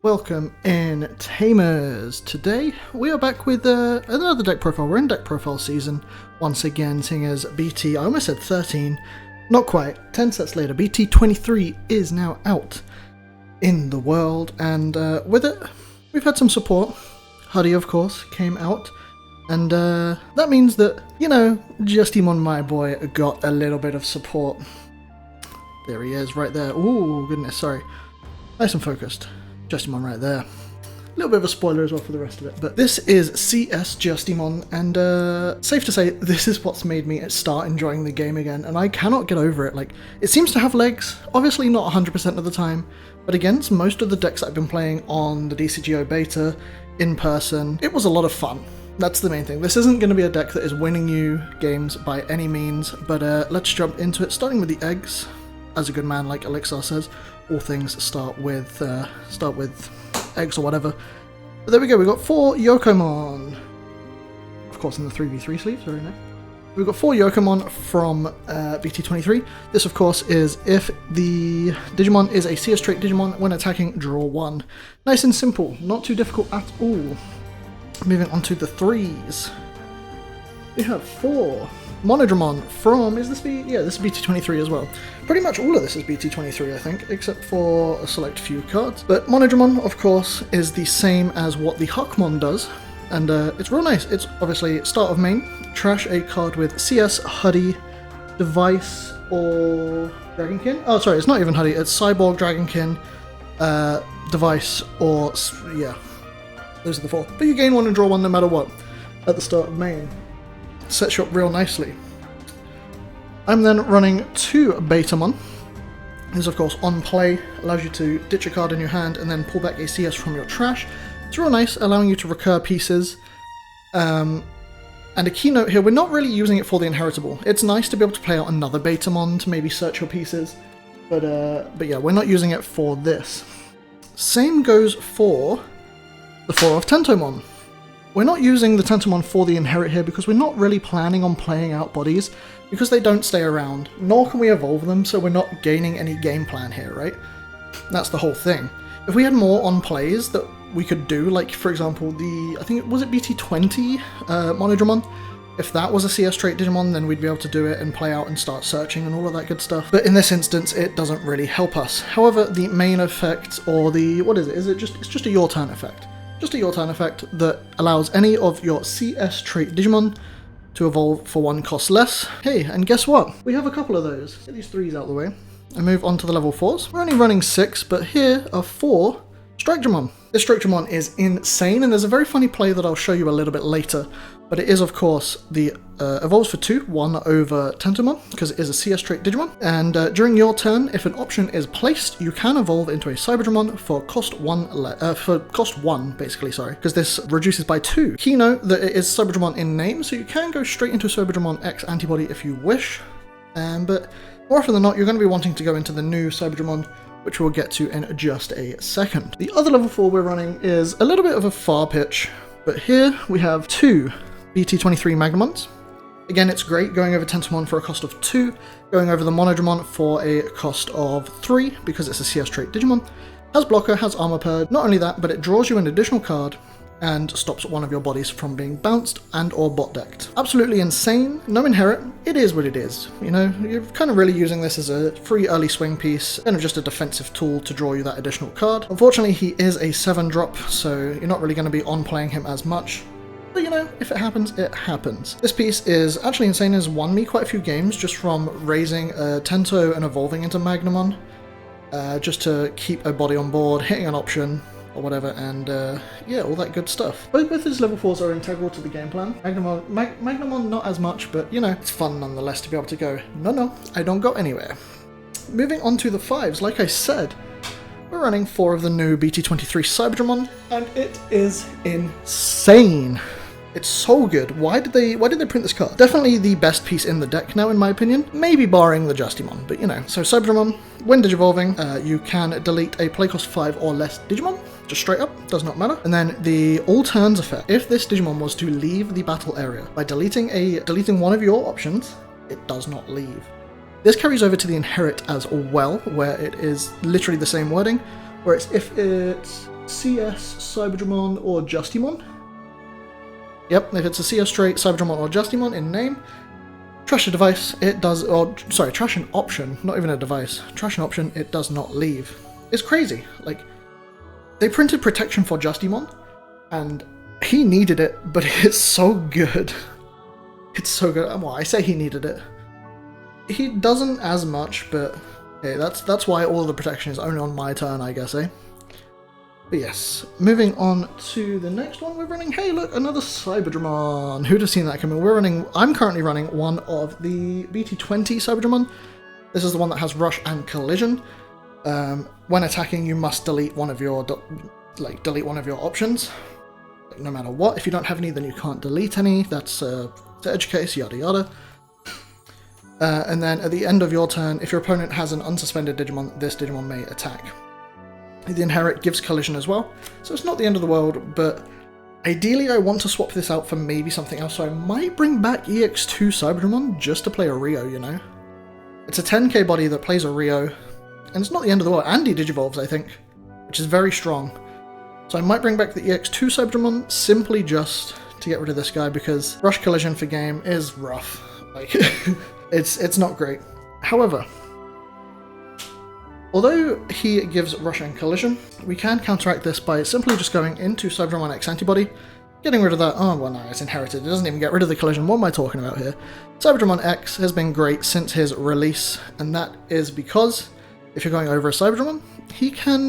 Welcome in, Tamers! Today we are back with another deck profile. We're in deck profile season once again, seeing as BT, I almost said 13, not quite, 10 sets later, BT23 is now out in the world, and with it we've had some support. Hudie, of course, came out, and that means that, you know, Justimon, my boy, got a little bit of support. There he is, right there. Ooh, goodness, sorry. Nice and focused. Justimon right there. A little bit of a spoiler as well for the rest of it. But this is CS Justimon, and safe to say, this is what's made me start enjoying the game again, and I cannot get over it. Like, it seems to have legs, obviously not 100% of the time, but against most of the decks I've been playing on the DCGO beta, in person, it was a lot of fun. That's the main thing. This isn't going to be a deck that is winning you games by any means, but let's jump into it, starting with the eggs. As a good man like Elixir says, all things start with eggs or whatever. But there we go, we've got 4 Yokomon. Of course in the 3v3 sleeves, very nice. We've got 4 Yokomon from BT23. This of course is if the Digimon is a CS trait Digimon, when attacking, draw 1. Nice and simple, not too difficult at all. Moving on to the 3s. We have 4 Monodramon from, is this this is BT23 as well. Pretty much all of this is BT23, I think, except for a select few cards. But Monodramon, of course, is the same as what the Huckmon does, and it's real nice. It's obviously start of main, trash a card with CS, Hudie, Device, or Dragonkin. Oh, sorry, it's not even Hudie, it's Cyborg, Dragonkin, Device, or, yeah, those are the 4. But you gain 1 and draw 1 no matter what at the start of main. Sets you up real nicely. I'm then running 2 Betamon. This of course on play allows you to ditch a card in your hand and then pull back a CS from your trash. It's real nice, allowing you to recur pieces. And a keynote here, we're not really using it for the inheritable. It's nice to be able to play out another Betamon to maybe search your pieces, but yeah, we're not using it for this. Same goes for the 4 of Tentomon. We're not using the Tentomon for the inherit here because we're not really planning on playing out bodies because they don't stay around, nor can we evolve them, so we're not gaining any game plan here, right? That's the whole thing. If we had more on plays that we could do, like for example the, I think, was it BT20 Monodramon? If that was a CS trait Digimon, then we'd be able to do it and play out and start searching and all of that good stuff. But in this instance, it doesn't really help us. However, the main effect, or the, what is it? It's just a your turn effect. Just a your turn effect that allows any of your CS trait Digimon to evolve for 1 cost less. Hey, and guess what? We have a couple of those. Get these 3s out of the way and move on to the level 4s. We're only running 6, but here are 4 Strike-Dramon. This Strike-Dramon is insane, and there's a very funny play that I'll show you a little bit later, but it is of course the evolves for 2, 1 over Tentomon, because it is a CS trait Digimon, and during your turn, if an option is placed, you can evolve into a Cyberdramon for cost 1, basically, sorry, because this reduces by 2. Keynote that it is Cyberdramon in name, so you can go straight into Cyberdramon X antibody if you wish, but more often than not, you're going to be wanting to go into the new Cyberdramon, which we'll get to in just a second. The other level 4 we're running is a little bit of a far pitch, but here we have 2 BT23 Magnamons. Again, it's great going over Tentomon for a cost of 2, going over the Monodramon for a cost of 3, because it's a CS trait Digimon. Has blocker, has armor purge. Not only that, but it draws you an additional card and stops one of your bodies from being bounced and or bot decked. Absolutely insane, no inherit, it is what it is. You know, you're kind of really using this as a free early swing piece, kind of just a defensive tool to draw you that additional card. Unfortunately, he is a 7-drop, so you're not really going to be on playing him as much. But you know, if it happens, it happens. This piece is actually insane, has won me quite a few games just from raising a Tento and evolving into Magnamon, just to keep a body on board, hitting an option, or whatever, and yeah, all that good stuff. Both his level 4s are integral to the game plan. Magnamon not as much, but you know, it's fun nonetheless to be able to go, no, I don't go anywhere. Moving on to the 5s, like I said, we're running 4 of the new BT23 Cyberdramon, and it is insane. It's so good. Why did they print this card? Definitely the best piece in the deck now, in my opinion. Maybe barring the Justimon, but you know. So Cyberdramon, when digivolving, you can delete a play cost 5 or less Digimon. Just straight up, does not matter. And then the all turns effect. If this Digimon was to leave the battle area by deleting one of your options, it does not leave. This carries over to the inherit as well, where it is literally the same wording, where it's if it CS Cyberdramon or Justimon. Yep, if it's a CS trait, Cyberdramon or Justimon in name, trash a device, it does, or sorry, trash an option, not even a device. Trash an option, it does not leave. It's crazy. Like, they printed protection for Justimon, and he needed it, but it's so good. It's so good. Well, I say he needed it. He doesn't as much, but hey, that's why all of the protection is only on my turn, I guess, eh? But yes, moving on to the next one, we're running, hey look, another Cyberdramon. Who'd have seen that coming? I'm currently running one of the BT23 Cyberdramon. This is the one that has Rush and Collision. When attacking, you must delete one of your options, like, no matter what. If you don't have any, then you can't delete any. That's the edge case, yada yada. And then at the end of your turn, if your opponent has an unsuspended Digimon, this Digimon may attack. The inherit gives collision as well, so it's not the end of the world, but ideally I want to swap this out for maybe something else, so I might bring back EX2 Cyberdramon just to play a Rio, you know? It's a 10k body that plays a Rio, and it's not the end of the world, and he digivolves, I think, which is very strong. So I might bring back the EX2 Cyberdramon simply just to get rid of this guy, because Rush Collision for game is rough. Like, it's not great. However, although he gives Rush and Collision, we can counteract this by simply just going into Cyberdramon X Antibody, getting rid of that. Oh, well, no, it's inherited. It doesn't even get rid of the collision. What am I talking about here? Cyberdramon X has been great since his release, and that is because if you're going over a Cyberdramon, he can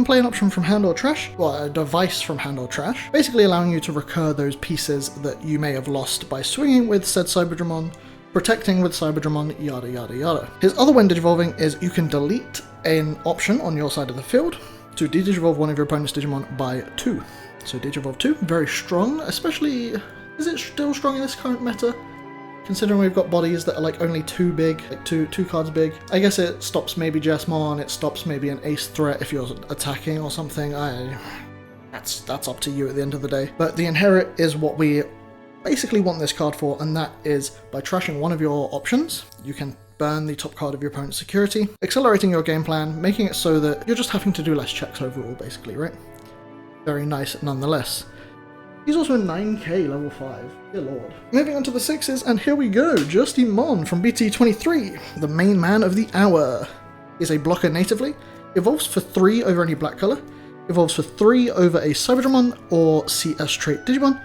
play an option from hand or trash, well, a device from hand or trash, basically allowing you to recur those pieces that you may have lost by swinging with said Cyberdramon, protecting with Cyberdramon, yada yada yada. His other when digivolving is you can delete an option on your side of the field to digivolve one of your opponent's Digimon by 2. So digivolve 2, very strong, especially, is it still strong in this current meta? Considering we've got bodies that are like only 2 big, like two cards big. I guess it stops maybe Justimon, it stops maybe an ace threat if you're attacking or something. That's up to you at the end of the day. But the inherit is what we basically want this card for, and that is by trashing one of your options, you can burn the top card of your opponent's security, accelerating your game plan, making it so that you're just having to do less checks overall, basically, right? Very nice nonetheless. He's also a 9k level 5, dear lord. Moving on to the 6s, and here we go, Justimon from BT23, the main man of the hour. He's a blocker natively, evolves for 3 over any black colour, evolves for 3 over a Cyberdramon or CS trait Digimon,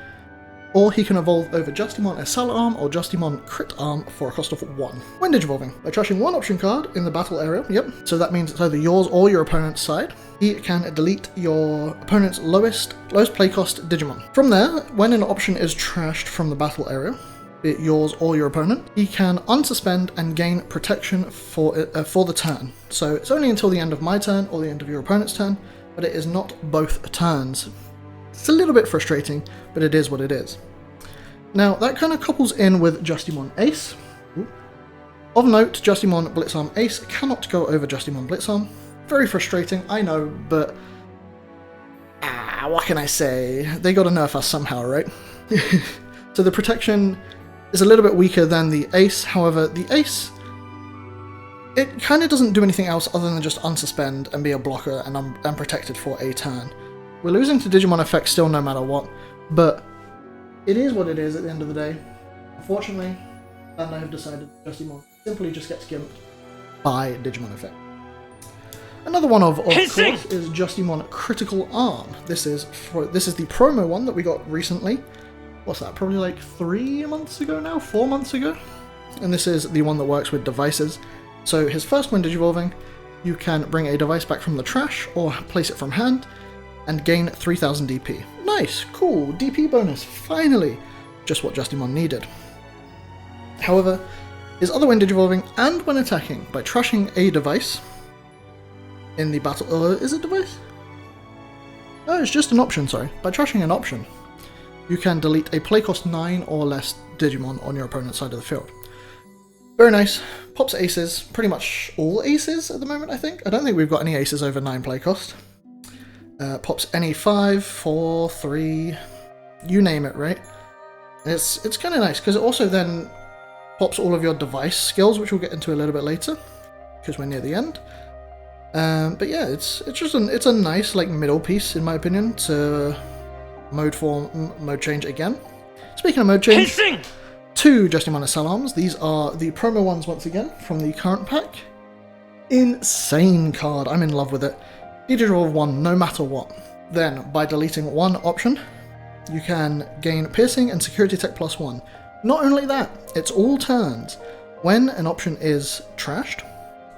or he can evolve over Justimon Accel Arm or Justimon Crit Arm for a cost of 1. When digivolving, by trashing one option card in the battle area, yep, so that means it's either yours or your opponent's side, he can delete your opponent's lowest playcost Digimon. From there, when an option is trashed from the battle area, be it yours or your opponent, he can unsuspend and gain protection for the turn. So it's only until the end of my turn or the end of your opponent's turn, but it is not both turns. It's a little bit frustrating, but it is what it is. Now, that kind of couples in with Justimon Ace. Ooh. Of note, Justimon Blitzarm Ace cannot go over Justimon Blitzarm. Very frustrating, I know, but what can I say? They gotta nerf us somehow, right? So the protection is a little bit weaker than the Ace, however, the Ace, it kind of doesn't do anything else other than just unsuspend and be a blocker and protected for a turn. We're losing to Digimon effect still no matter what, but it is what it is at the end of the day. Unfortunately, and I have decided Justimon simply just gets gimped by Digimon effect. Another one of course, is Justimon Critical Arm. This is the promo one that we got recently. What's that? Probably like 3 months ago now? 4 months ago? And this is the one that works with devices. So his first when digivolving, you can bring a device back from the trash or place it from hand, and gain 3000 DP. Nice, cool, DP bonus, finally! Just what Justimon needed. However, his other when digivolving and when attacking by trashing a device in the battle, is it device? No, it's just an option, sorry. By trashing an option, you can delete a playcost 9 or less Digimon on your opponent's side of the field. Very nice. Pops aces, pretty much all aces at the moment, I think. I don't think we've got any aces over 9 playcost. Pops any 5, 4, 3, you name it, right? It's kind of nice, because it also then pops all of your device skills, which we'll get into a little bit later, because we're near the end. But yeah, it's a nice like middle piece in my opinion to mode change again. Speaking of mode change, HENSHIN! 2 Justimon Accel arms. These are the promo ones once again from the current pack. Insane card. I'm in love with it. You roll 1 no matter what. Then, by deleting 1 option, you can gain piercing and security tech +1. Not only that, it's all turns. When an option is trashed,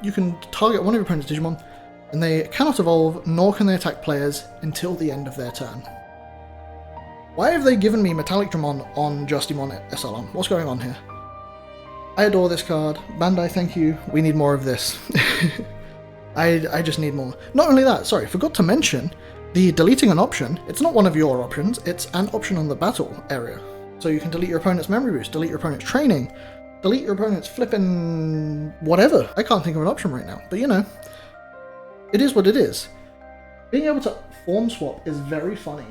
you can target one of your opponent's Digimon, and they cannot evolve, nor can they attack players until the end of their turn. Why have they given me Metallic Dramon on Justimon Accel arm? What's going on here? I adore this card. Bandai, thank you. We need more of this. I just need more. Not only that, sorry, forgot to mention, the deleting an option, it's not one of your options, it's an option on the battle area. So you can delete your opponent's memory boost, delete your opponent's training, delete your opponent's flipping whatever. I can't think of an option right now, but you know, it is what it is. Being able to form swap is very funny.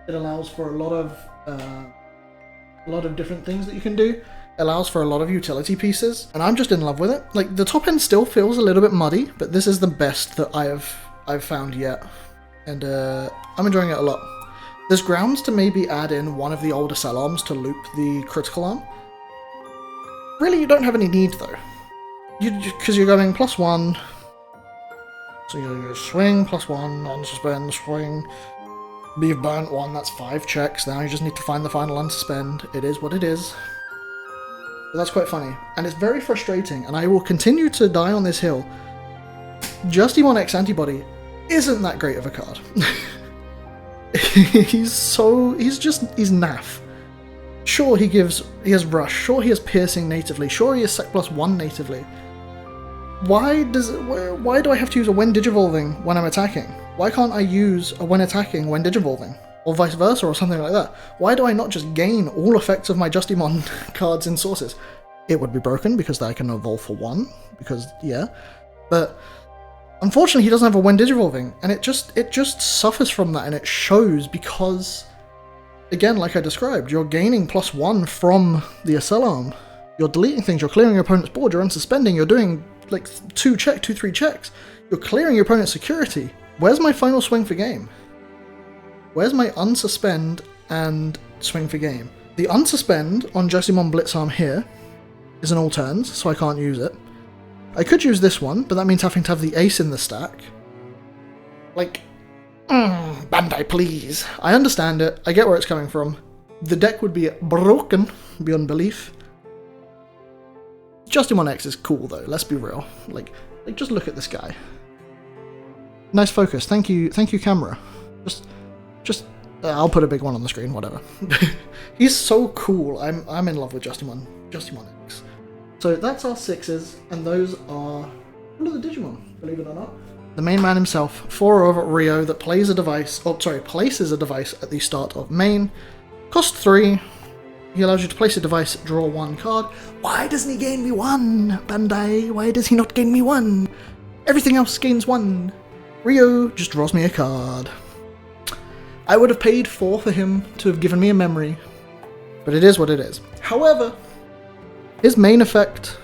It allows for a lot of different things that you can do. It allows for a lot of utility pieces, and I'm just in love with it. Like, the top end still feels a little bit muddy, but this is the best that I've found yet, and I'm enjoying it a lot. There's grounds to maybe add in one of the older Accel arms to loop the critical arm. Really, you don't have any need though, because you're going +1, so you're going to swing +1, unsuspend, swing. You've burnt 1, that's 5 checks. Now you just need to find the final unsuspend. It is what it is. But that's quite funny. And it's very frustrating, and I will continue to die on this hill. Justimon X Antibody isn't that great of a card. he's naff. Sure, he has rush. Sure, he has piercing natively. Sure, he has sec +1 natively. Why do I have to use a when digivolving when I'm attacking? Why can't I use a when attacking when digivolving? Or vice versa, or something like that? Why do I not just gain all effects of my Justimon cards in sources? It would be broken because I can evolve for 1, because yeah. But unfortunately he doesn't have a when digivolving, and it just suffers from that, and it shows because, again, like I described, you're gaining +1 from the Accel arm. You're deleting things, you're clearing your opponent's board, you're unsuspending, you're doing like 2-3 checks. You're clearing your opponent's security. Where's my final swing for game? Where's my unsuspend and swing for game? The unsuspend on Justimon Blitz arm here is an all turns, so I can't use it. I could use this one, but that means having to have the ace in the stack. Like, Bandai, please. I understand it. I get where it's coming from. The deck would be broken beyond belief. Justimon X is cool though, let's be real. Like just look at this guy. Nice focus, thank you camera. Just I'll put a big one on the screen, whatever. He's so cool. I'm in love with Justimon X. So that's our 6s, and those are all of the Digimon, believe it or not. The main man himself, 4 of Rio, that places a device at the start of main. Cost 3. He allows you to place a device, draw 1 card. Why doesn't he gain me 1, Bandai? Why does he not gain me 1? Everything else gains 1. Rio just draws me a card. I would have paid 4 for him to have given me a memory, but it is what it is. However, his main effect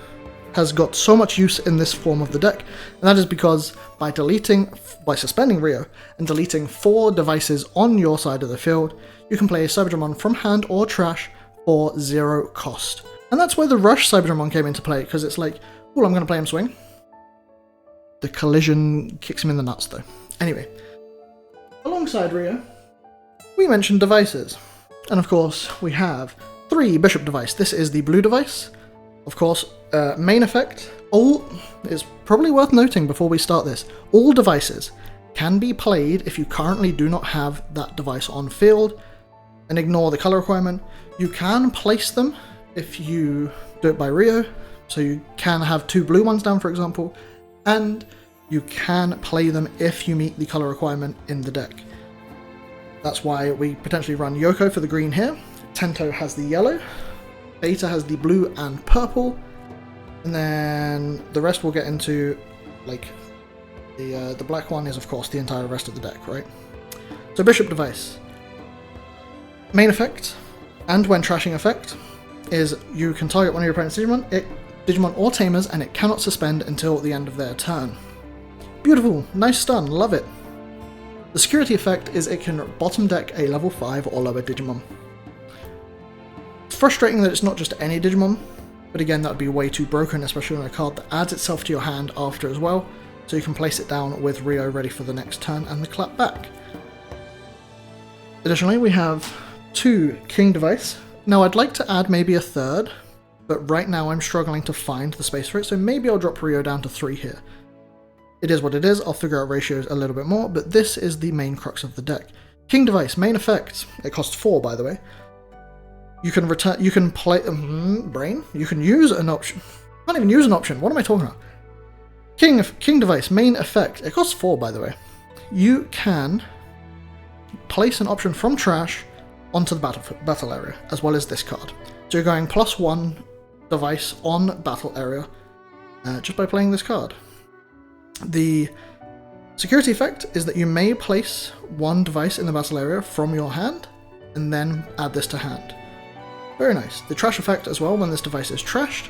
has got so much use in this form of the deck, and that is because by suspending Rio and deleting 4 devices on your side of the field, you can play a Cyberdramon from hand or trash for 0 cost. And that's where the Rush Cyberdramon came into play, because it's like, oh, I'm going to play him swing. The collision kicks him in the nuts though. Anyway, alongside Rio, we mentioned devices. And of course, we have 3 Bishop device. This is the blue device. Of course, main effect. All is probably worth noting before we start this. All devices can be played if you currently do not have that device on field, and ignore the color requirement. You can place them if you do it by Rio, so you can have 2 blue ones down, for example, and you can play them if you meet the color requirement in the deck. That's why we potentially run Yoko for the green here, Tento has the yellow, Beta has the blue and purple, and then the rest we'll get into, like, the black one is of course the entire rest of the deck, right? So Bishop device. Main effect, and when trashing effect, is you can target one of your opponent's Digimon or Tamers, and it cannot suspend until the end of their turn. beautiful, nice stun, love it. The security effect is it can bottom deck a level 5 or lower Digimon. It's frustrating that it's not just any Digimon, but again that would be way too broken, especially on a card that adds itself to your hand after as well, so you can place it down with Rio ready for the next turn and the clap back. Additionally, we have 2 King Device. Now I'd like to add maybe a third, but right now I'm struggling to find the space for it, so maybe I'll drop Rio down to 3 here. It is what it is, I'll figure out ratios a little bit more, but this is the main crux of the deck. King Device, main effect. It costs 4, by the way. You can return, you can play, brain? You can use an option. I can't even use an option, what am I talking about? King Device, main effect. It costs 4, by the way. You can place an option from trash onto the battle area, as well as this card. So you're going +1 device on battle area, just by playing this card. The security effect is that you may place 1 device in the battle area from your hand, and then add this to hand. Very nice. The trash effect as well, when this device is trashed,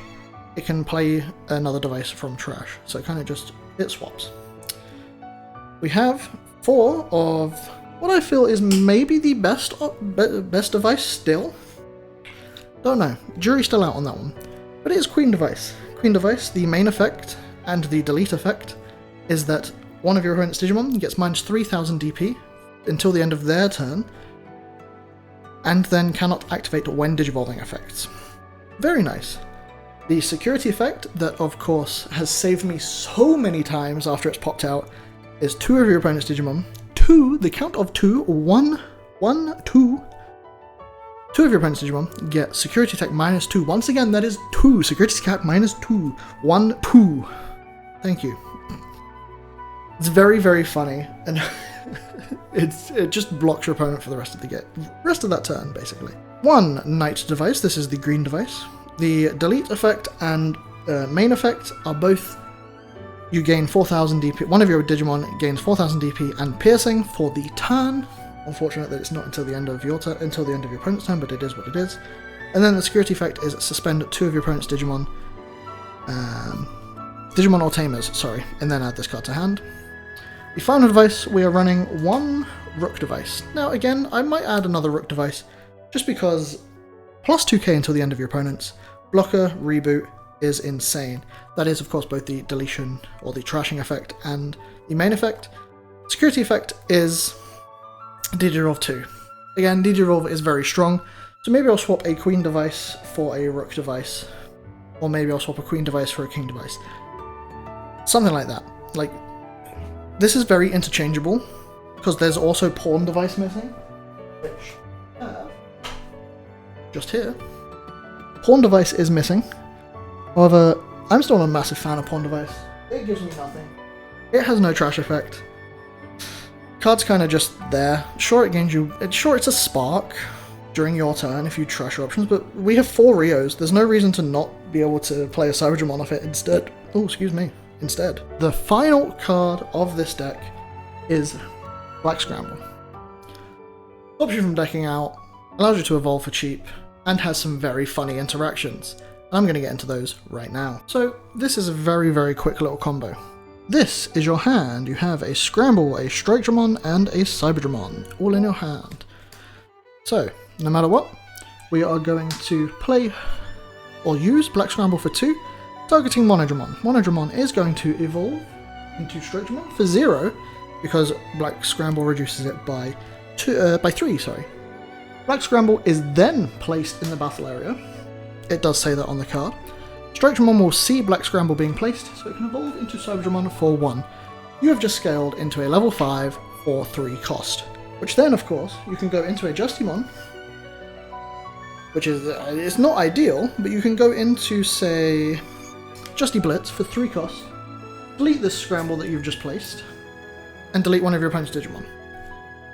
it can play another device from trash, so it kind of just, it swaps. We have 4 of what I feel is maybe the best device still. Don't know, jury's still out on that one. But it is Queen Device. Queen Device, the main effect and the delete effect is that one of your opponent's Digimon gets -3000 DP until the end of their turn, and then cannot activate when digivolving effects. Very nice. The security effect that of course has saved me so many times after it's popped out is 2 of your opponent's Digimon. 2, the count of 2, 1, 1, 2. 2 of your opponent's Digimon get security attack -2. Once again, that is 2. Security attack -2. 1, 2. Thank you. It's very, very funny, and it just blocks your opponent for the rest of that turn, basically. 1 Knight Device. This is the green device. The delete effect and main effect are both. You gain 4000 DP. One of your Digimon gains 4000 DP and piercing for the turn. Unfortunate that it's not until the end of your turn, until the end of your opponent's turn, but it is what it is. And then the security effect is suspend 2 of your opponent's Digimon, Digimon or Tamers, sorry, and then add this card to hand. The final device, we are running 1 Rook device. Now again, I might add another Rook device, just because plus 2k until the end of your opponent's blocker reboot is insane. That is of course both the deletion or the trashing effect and the main effect. Security effect is Digivolve 2. Again, Digivolve is very strong, so maybe I'll swap a Queen device for a Rook device, or maybe I'll swap a Queen device for a King device. Something like that. Like, this is very interchangeable, because there's also Pawn device missing, which, just here, Pawn device is missing. However, I'm still a massive fan of Pawn device. It gives me nothing. It has no trash effect. Card's kind of just there. Sure, it gains you. Sure, it's a spark during your turn if you trash your options, but we have 4 Rios. There's no reason to not be able to play a Cybergemon off it instead. Oh, excuse me. Instead. The final card of this deck is Black Scramble. Stops you from decking out, allows you to evolve for cheap, and has some very funny interactions. I'm going to get into those right now. So this is a very, very quick little combo. This is your hand. You have a Scramble, a Strike-Dramon, and a Cyber-Dramon, all in your hand. So, no matter what, we are going to play or use Black Scramble for 2, targeting Monodramon. Monodramon is going to evolve into Strike-Dramon for 0, because Black Scramble reduces it by 3, sorry. Black Scramble is then placed in the battle area. It does say that on the card. Strike-Dramon will see Black Scramble being placed, so it can evolve into Cyber-Dramon for 1. You have just scaled into a level 5 for 3 cost. Which then, of course, you can go into a Justimon, which is, it's not ideal, but you can go into, say, Justy Blitz for 3 cost, delete this Scramble that you've just placed, and delete one of your opponent's Digimon.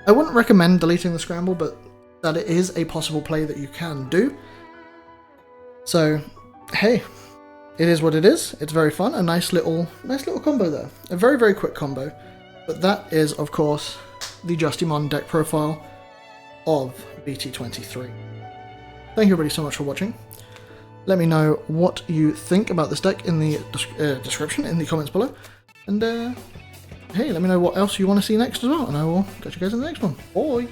I wouldn't recommend deleting the Scramble, but that it is a possible play that you can do. So, hey, it is what it is. It's very fun. A nice little combo there. A very, very quick combo. But that is, of course, the Justimon deck profile of BT23. Thank you everybody so much for watching. Let me know what you think about this deck in the description, in the comments below. And hey, let me know what else you want to see next as well, and I will catch you guys in the next one. Bye!